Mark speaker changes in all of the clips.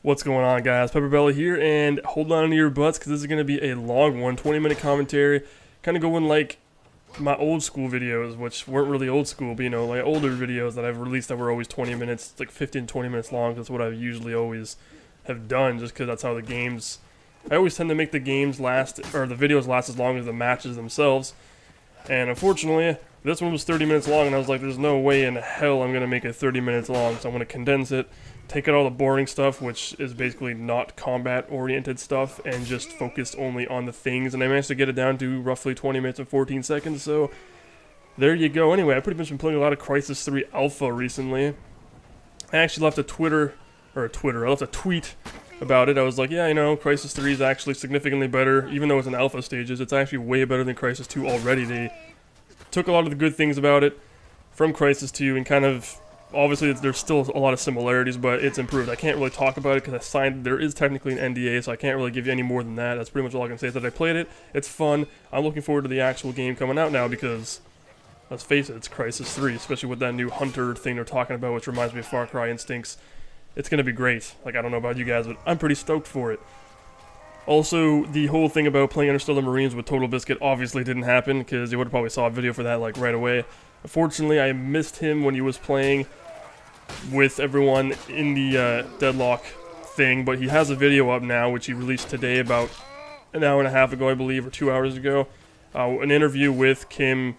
Speaker 1: What's going on, guys? PepperBelly here, and hold on to your butts because this is going to be a long one, 20-minute commentary, kind of going like my old school videos, which weren't really old school, but you know, like older videos that I've released that were always 20 minutes, like 15 to 20 minutes long. That's what I usually always have done, just because that's how the games, I always tend to make the games last, or the videos last as long as the matches themselves. And unfortunately, this one was 30 minutes long, and I was like, there's no way in hell I'm going to make it 30 minutes long, so I'm going to condense it, take out all the boring stuff, which is basically not combat-oriented stuff, and just focus only on the things, and I managed to get it down to roughly 20 minutes and 14 seconds, so there you go. Anyway, I've pretty much been playing a lot of Crysis 3 Alpha recently. I actually left a I left a tweet about it. I was like, yeah, you know, Crysis 3 is actually significantly better, even though it's in alpha stages. It's actually way better than Crysis 2 already. They took a lot of the good things about it from Crysis 2 and kind of, obviously there's still a lot of similarities, but it's improved. I can't really talk about it because there is technically an NDA, so I can't really give you any more than that. That's pretty much all I can say is that I played it. It's fun. I'm looking forward to the actual game coming out now because, let's face it, it's Crysis 3, especially with that new Hunter thing they're talking about, which reminds me of Far Cry Instincts. It's going to be great. Like, I don't know about you guys, but I'm pretty stoked for it. Also, the whole thing about playing Interstellar Marines with Total Biscuit obviously didn't happen, because you would have probably saw a video for that, like, right away. Unfortunately, I missed him when he was playing with everyone in the Deadlock thing, but he has a video up now, which he released today about an hour and a half ago, I believe, or 2 hours ago. An interview with Kim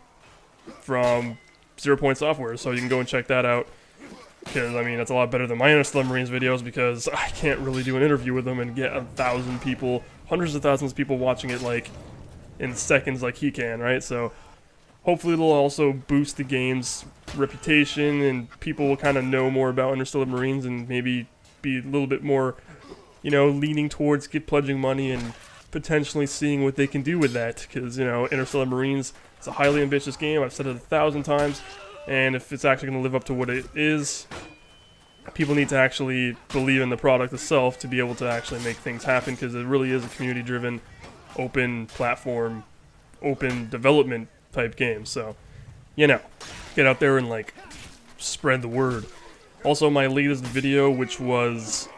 Speaker 1: from 0 Point Software, so you can go and check that out. Because, I mean, that's a lot better than my Interstellar Marines videos, because I can't really do an interview with them and get 1,000 people, hundreds of thousands of people watching it, like, in seconds like he can, right? So, hopefully it'll also boost the game's reputation, and people will kind of know more about Interstellar Marines, and maybe be a little bit more, you know, leaning towards pledging money and potentially seeing what they can do with that. Because, you know, Interstellar Marines is a highly ambitious game. I've said it 1,000 times. And if it's actually going to live up to what it is, people need to actually believe in the product itself to be able to actually make things happen, because it really is a community-driven, open platform, open development type game. So, you know, get out there and, like, spread the word. Also, my latest video, which was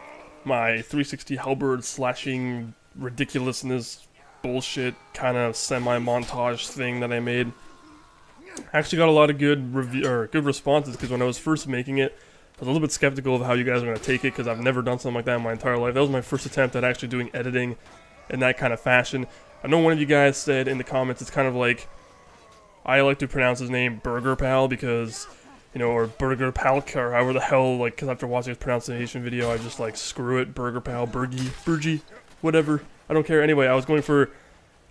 Speaker 1: my 360 halberd slashing ridiculousness bullshit kind of semi-montage thing that I made, actually got a lot of good responses, because when I was first making it, I was a little bit skeptical of how you guys are going to take it, because I've never done something like that in my entire life. That was my first attempt at actually doing editing in that kind of fashion. I know one of you guys said in the comments, it's kind of like, I like to pronounce his name Burger Pal, because, you know, or Burger Palk, or however the hell, like, because after watching his pronunciation video, I just like, screw it, Burger Pal, Burgie, whatever, I don't care. Anyway, I was going for,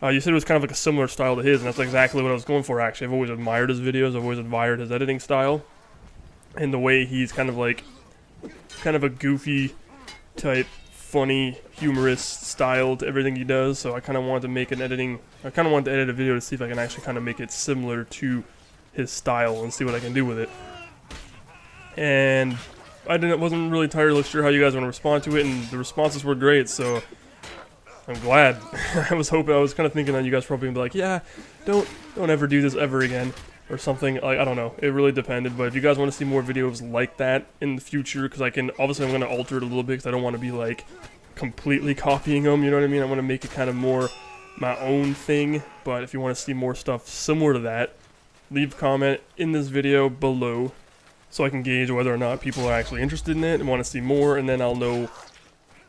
Speaker 1: you said it was kind of like a similar style to his, and that's exactly what I was going for, actually. I've always admired his videos, I've always admired his editing style, and the way he's kind of like, kind of a goofy type, funny, humorous style to everything he does, so I kind of wanted to make I kind of wanted to edit a video to see if I can actually kind of make it similar to his style, and see what I can do with it. And wasn't really entirely sure how you guys were going to respond to it, and the responses were great, so I'm glad. I was kind of thinking that you guys probably would be like, yeah, don't ever do this ever again, or something. Like, I don't know. It really depended. But if you guys want to see more videos like that in the future, because obviously I'm going to alter it a little bit, because I don't want to be like completely copying them. You know what I mean? I want to make it kind of more my own thing. But if you want to see more stuff similar to that, leave a comment in this video below, so I can gauge whether or not people are actually interested in it and want to see more, and then I'll know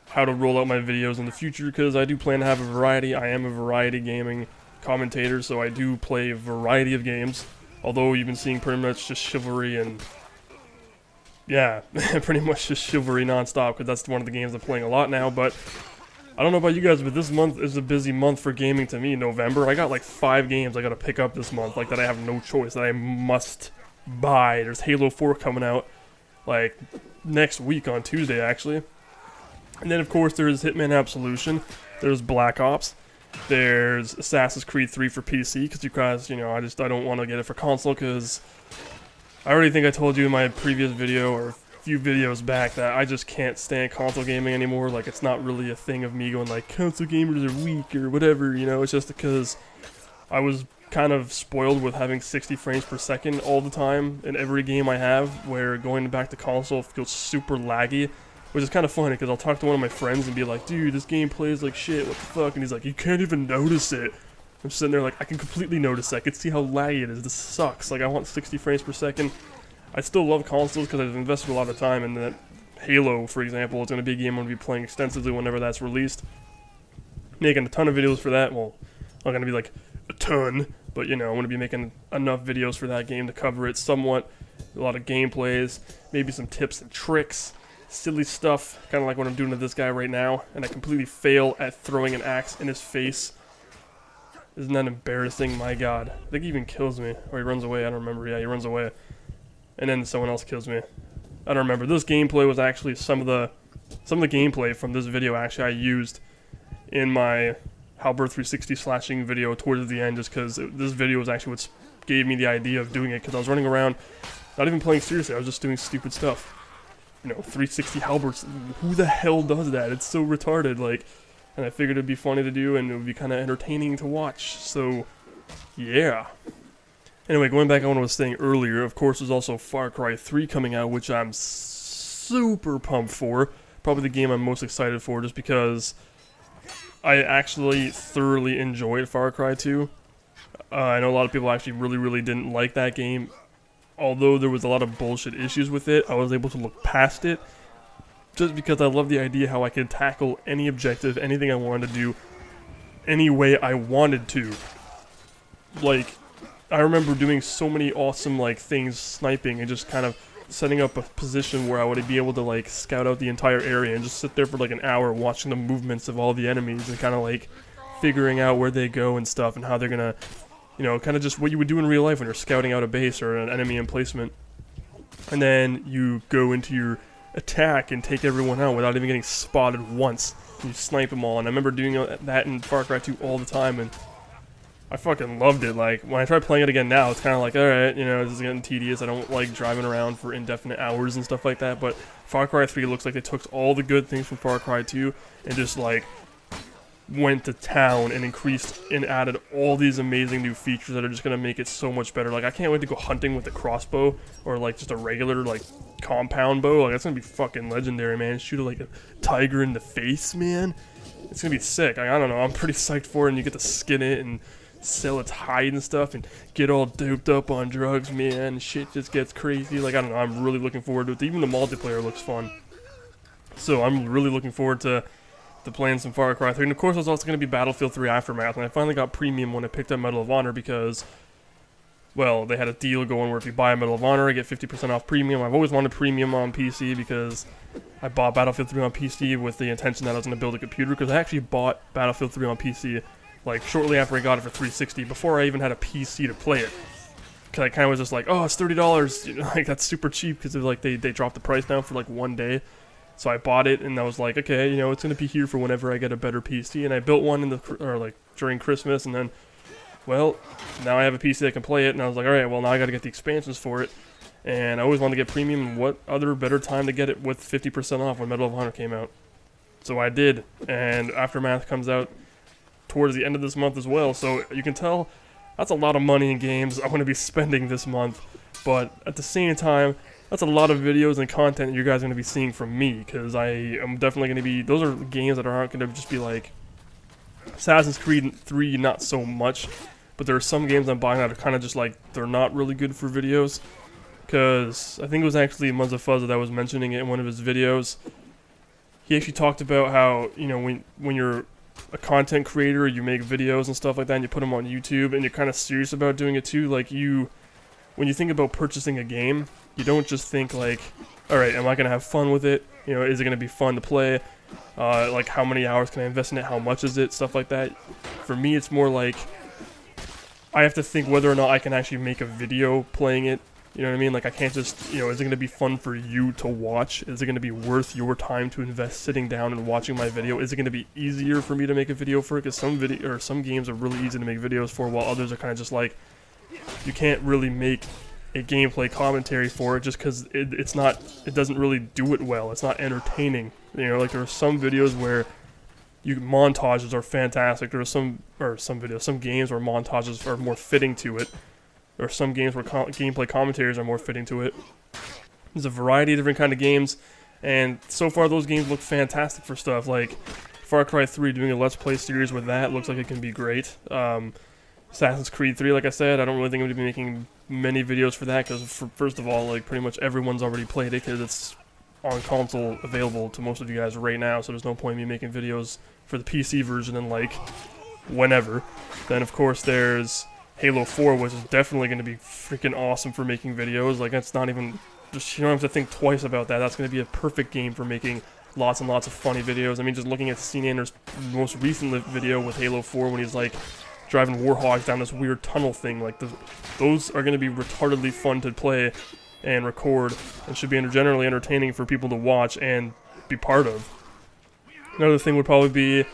Speaker 1: how to roll out my videos in the future, because I do plan to have a variety. I am a variety gaming commentator, so I do play a variety of games, although you've been seeing pretty much just Chivalry and, yeah, pretty much just Chivalry non-stop, because that's one of the games I'm playing a lot now. But I don't know about you guys, but this month is a busy month for gaming to me. November, I got like 5 games I gotta pick up this month, like, that I have no choice, that I must buy. There's Halo 4 coming out, like, next week on Tuesday, actually. And then, of course, there's Hitman Absolution, there's Black Ops, there's Assassin's Creed 3 for PC, because you guys, you know, I don't want to get it for console, because I already think I told you in my previous video, or a few videos back, that I just can't stand console gaming anymore. Like, it's not really a thing of me going like, console gamers are weak, or whatever, you know. It's just because I was kind of spoiled with having 60 frames per second all the time in every game I have, where going back to console feels super laggy. which is kind of funny because I'll talk to one of my friends and be like, dude, this game plays like shit, what the fuck? And he's like, you can't even notice it. I'm sitting there like, I can completely notice that. I can see how laggy it is. This sucks. Like, I want 60 frames per second. I still love consoles because I've invested a lot of time in that. Halo, for example, it's going to be a game I'm going to be playing extensively whenever that's released. Making a ton of videos for that. Well, not going to be like a ton, but you know, I'm going to be making enough videos for that game to cover it somewhat. A lot of gameplays, maybe some tips and tricks, silly stuff, kind of like what I'm doing to this guy right now, and I completely fail at throwing an axe in his face. Isn't that embarrassing? My god. I think he even kills me, or he runs away, I don't remember. Yeah, he runs away. And then someone else kills me. I don't remember. This gameplay was actually some of the gameplay from this video actually I used in my Halberd 360 slashing video towards the end, just because this video was actually what gave me the idea of doing it, because I was running around, not even playing seriously, I was just doing stupid stuff. You know, 360 halberds, who the hell does that? It's so retarded, like, and I figured it'd be funny to do and it would be kind of entertaining to watch, so, yeah. Anyway, going back on what I was saying earlier, of course there's also Far Cry 3 coming out, which I'm super pumped for. Probably the game I'm most excited for, just because I actually thoroughly enjoyed Far Cry 2. I know a lot of people actually really didn't like that game. Although there was a lot of bullshit issues with it, I was able to look past it. Just because I love the idea how I could tackle any objective, anything I wanted to do, any way I wanted to. Like, I remember doing so many awesome, like, things, sniping, and just kind of setting up a position where I would be able to, like, scout out the entire area and just sit there for, like, an hour watching the movements of all the enemies and kind of, like, figuring out where they go and stuff and how they're gonna, you know, kind of just what you would do in real life when you're scouting out a base or an enemy emplacement. And then you go into your attack and take everyone out without even getting spotted once. You snipe them all, and I remember doing that in Far Cry 2 all the time, and I fucking loved it. Like, when I try playing it again now, it's kind of like, alright, you know, this is getting tedious. I don't like driving around for indefinite hours and stuff like that, but Far Cry 3 looks like they took all the good things from Far Cry 2 and just, like, went to town and increased and added all these amazing new features that are just going to make it so much better. Like, I can't wait to go hunting with a crossbow or, like, just a regular, like, compound bow. Like, that's going to be fucking legendary, man. Shoot, like, a tiger in the face, man. It's going to be sick. Like, I don't know. I'm pretty psyched for it, and you get to skin it and sell its hide and stuff and get all doped up on drugs, man. Shit just gets crazy. Like, I don't know, I'm really looking forward to it. Even the multiplayer looks fun. So I'm really looking forward to playing some Far Cry 3. And of course there's also going to be Battlefield 3 Aftermath, and I finally got Premium when I picked up Medal of Honor because, well, they had a deal going where if you buy a Medal of Honor, I get 50% off Premium. I've always wanted Premium on PC because I bought Battlefield 3 on PC with the intention that I was going to build a computer, because I actually bought Battlefield 3 on PC like shortly after I got it for 360, before I even had a PC to play it. Cause I kind of was just like, oh, it's $30, you know, like that's super cheap, because like they dropped the price down for like one day. So I bought it, and I was like, okay, you know, it's gonna be here for whenever I get a better PC. And I built one in like during Christmas, and then, well, now I have a PC that can play it, and I was like, all right, well now I got to get the expansions for it. And I always wanted to get Premium, and what other better time to get it with 50% off when Medal of Honor came out? So I did, and Aftermath comes out towards the end of this month as well, so you can tell that's a lot of money in games I'm going to be spending this month, but at the same time, that's a lot of videos and content you guys are going to be seeing from me, because I am definitely going to be, those are games that aren't going to just be like, Assassin's Creed 3 not so much, but there are some games I'm buying that are kind of just like, they're not really good for videos, because I think it was actually Muzza Fuzza that was mentioning it in one of his videos. He actually talked about how, you know, when you're a content creator, you make videos and stuff like that, and you put them on YouTube, and you're kind of serious about doing it too. Like, when you think about purchasing a game, you don't just think like, alright, am I going to have fun with it? You know, is it going to be fun to play? Like, how many hours can I invest in it? How much is it? Stuff like that. For me, it's more like, I have to think whether or not I can actually make a video playing it. You know what I mean? Like, I can't just, you know, is it going to be fun for you to watch? Is it going to be worth your time to invest sitting down and watching my video? Is it going to be easier for me to make a video for it? Because some games are really easy to make videos for, while others are kind of just like, you can't really make a gameplay commentary for it just because it doesn't really do it well. It's not entertaining. You know, like there are some videos where montages are fantastic. There are some games where montages are more fitting to it. There are some games where gameplay commentaries are more fitting to it. There's a variety of different kind of games. And so far those games look fantastic for stuff. Like Far Cry 3 doing a Let's Play series with that looks like it can be great. Assassin's Creed 3, like I said, I don't really think I'm going to be making many videos for that because, first of all, like pretty much everyone's already played it because it's on console available to most of you guys right now, so there's no point in me making videos for the PC version and like whenever. Then of course there's Halo 4, which is definitely going to be freaking awesome for making videos. Like that's not even, just you don't have to think twice about that. That's going to be a perfect game for making lots and lots of funny videos. I mean, just looking at CNANer's most recent video with Halo 4 when he's like driving warhogs down this weird tunnel thing, like those are going to be retardedly fun to play and record, and should be generally entertaining for people to watch and be part of. Another thing would probably be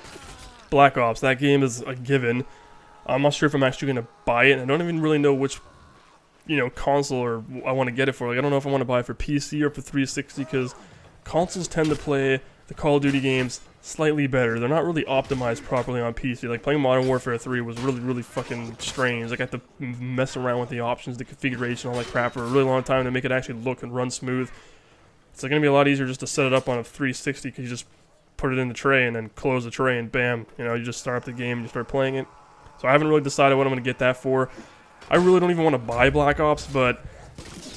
Speaker 1: Black Ops. That game is a given. I'm not sure if I'm actually going to buy it. I don't even really know which, console or I want to get it for. Like, I don't know if I want to buy it for PC or for 360, because consoles tend to play the Call of Duty games slightly better. They're not really optimized properly on PC. Like, playing Modern Warfare 3 was really, really fucking strange. Like, I had to mess around with the options, the configuration, all that crap for a really long time to make it actually look and run smooth. It's going to be a lot easier just to set it up on a 360, because you just put it in the tray and then close the tray and bam, you just start up the game and you start playing it. So I haven't really decided what I'm going to get that for. I really don't even want to buy Black Ops, but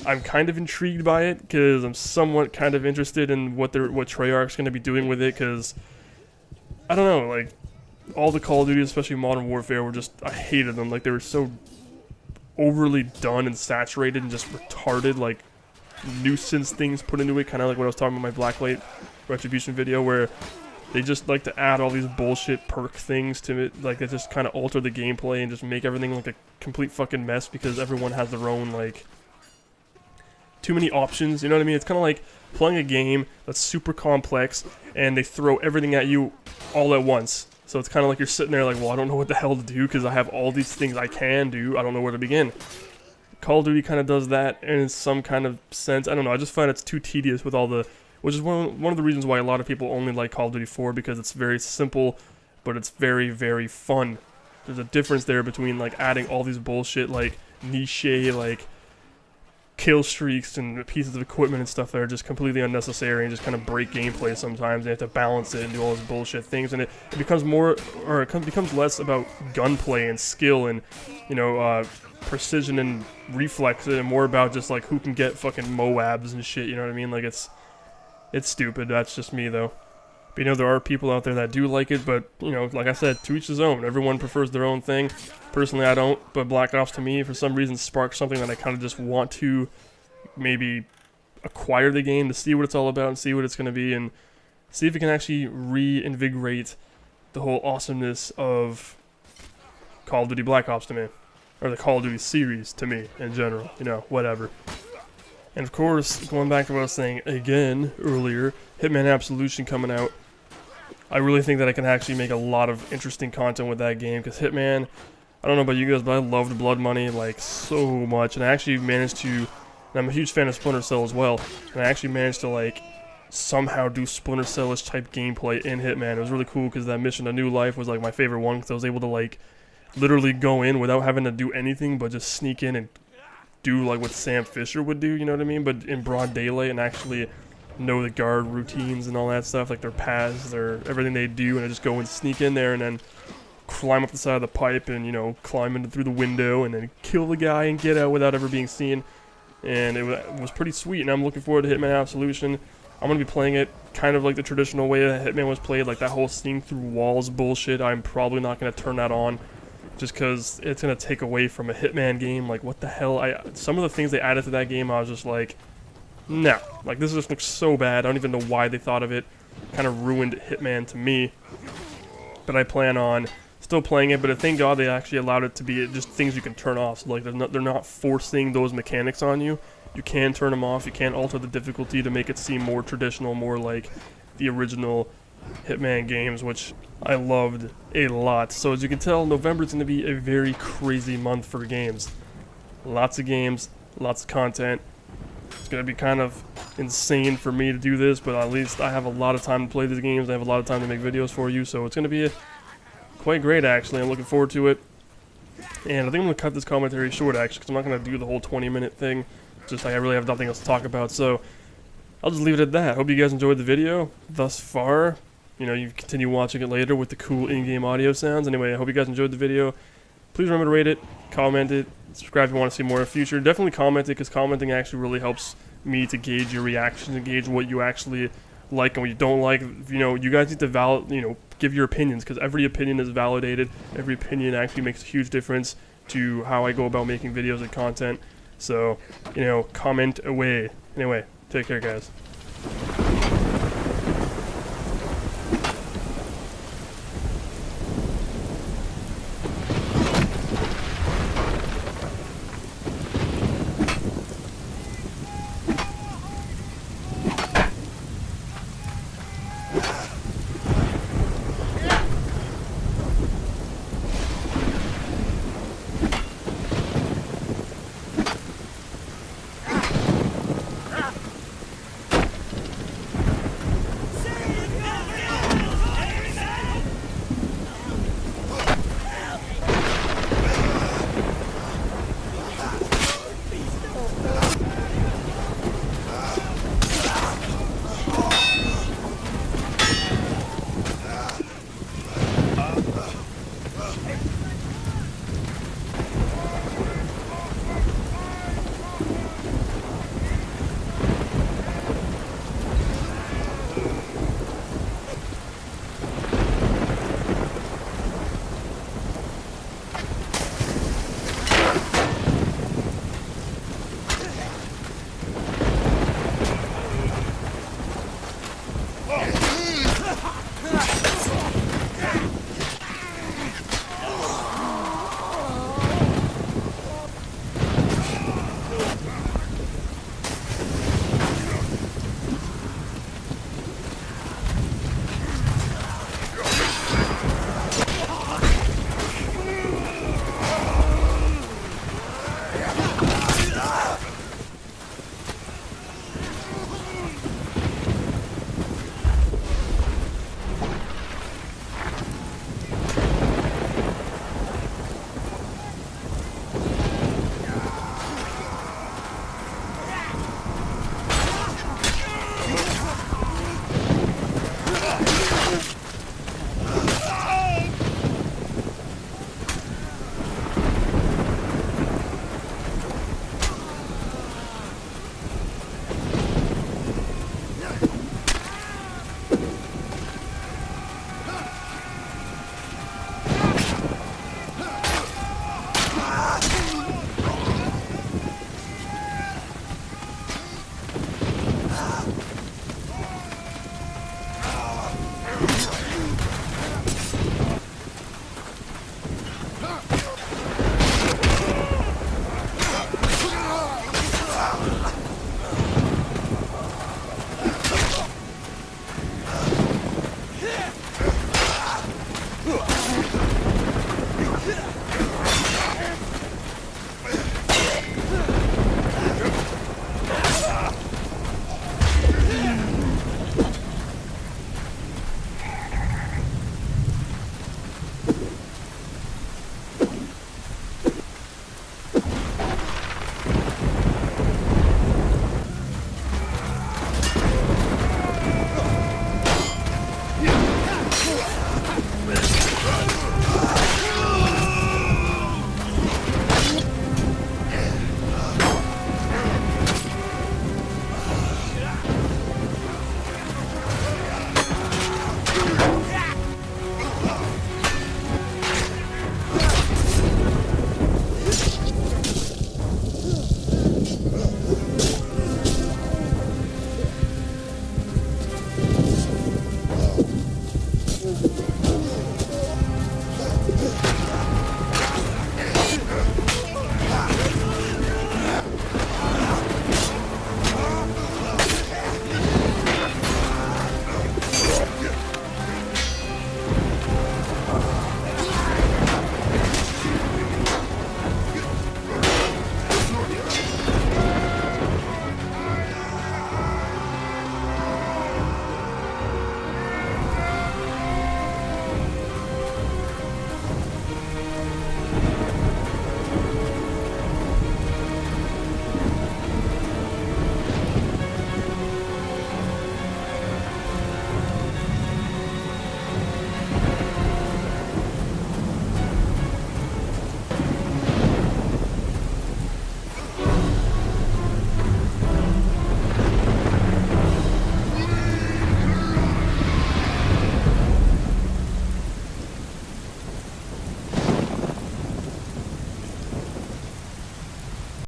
Speaker 1: I'm kind of intrigued by it because I'm somewhat kind of interested in what Treyarch's going to be doing with it, because I don't know, like all the Call of Duty, especially Modern Warfare, were just, I hated them. Like they were so overly done and saturated and just retarded, like nuisance things put into it, kind of like what I was talking about in my Blacklight Retribution video, where they just like to add all these bullshit perk things to it, like that just kind of alter the gameplay and just make everything like a complete fucking mess because everyone has their own, like, too many options, you know what I mean? It's kind of like playing a game that's super complex and they throw everything at you all at once. So it's kind of like you're sitting there like, well, I don't know what the hell to do because I have all these things I can do. I don't know where to begin. Call of Duty kind of does that in some kind of sense. I don't know. I just find it's too tedious with all the, which is one of the reasons why a lot of people only like Call of Duty 4, because it's very simple, but it's very, very fun. There's a difference there between like adding all these bullshit like niche, like kill streaks and pieces of equipment and stuff that are just completely unnecessary and just kind of break gameplay sometimes. They have to balance it and do all those bullshit things, and it becomes more, or it becomes less about gunplay and skill and, precision and reflex, and more about just like who can get fucking Moabs and shit, you know what I mean? Like it's stupid. That's just me though. But there are people out there that do like it, but like I said, to each his own. Everyone prefers their own thing. Personally, I don't, but Black Ops to me, for some reason, sparks something that I kind of just want to maybe acquire the game to see what it's all about and see what it's going to be and see if it can actually reinvigorate the whole awesomeness of Call of Duty Black Ops to me. Or the Call of Duty series to me in general, whatever. And of course, going back to what I was saying again earlier, Hitman Absolution coming out. I really think that I can actually make a lot of interesting content with that game, because Hitman, I don't know about you guys, but I loved Blood Money like so much, and I actually managed to, and I'm a huge fan of Splinter Cell as well, and I actually managed to like somehow do Splinter Cell-ish type gameplay in Hitman. It was really cool because that mission, A New Life, was like my favorite one, because I was able to like literally go in without having to do anything but just sneak in and do like what Sam Fisher would do, you know what I mean? But in broad daylight, and actually know the guard routines and all that stuff, like their paths, everything they do, and I just go and sneak in there and then climb up the side of the pipe and, climb in through the window and then kill the guy and get out without ever being seen. And it was pretty sweet, and I'm looking forward to Hitman Absolution. I'm going to be playing it kind of like the traditional way that Hitman was played, like that whole seeing through walls bullshit. I'm probably not going to turn that on, just because it's going to take away from a Hitman game. Like, what the hell? Some of the things they added to that game, I was just like, no. Like, this just looks so bad. I don't even know why they thought of it. Kind of ruined Hitman to me. But I plan on still playing it, but thank God they actually allowed it to be just things you can turn off. So, like, they're not forcing those mechanics on you. You can turn them off. You can alter the difficulty to make it seem more traditional, more like the original Hitman games, which I loved a lot. So as you can tell, November is going to be a very crazy month for games. Lots of games, lots of content. It's going to be kind of insane for me to do this, but at least I have a lot of time to play these games. I have a lot of time to make videos for you, so it's going to be quite great, actually. I'm looking forward to it. And I think I'm going to cut this commentary short, actually, because I'm not going to do the whole 20-minute thing. Just like I really have nothing else to talk about. So I'll just leave it at that. Hope you guys enjoyed the video thus far. You know, you continue watching it later with the cool in-game audio sounds. Anyway, I hope you guys enjoyed the video. Please remember to rate it, comment it, subscribe if you want to see more in the future. Definitely comment it, because commenting actually really helps me to gauge your reactions and gauge what you actually like and what you don't like. You know, you guys need to give your opinions, because every opinion is validated. Every opinion actually makes a huge difference to how I go about making videos and content. So, you know, comment away. Anyway, take care, guys.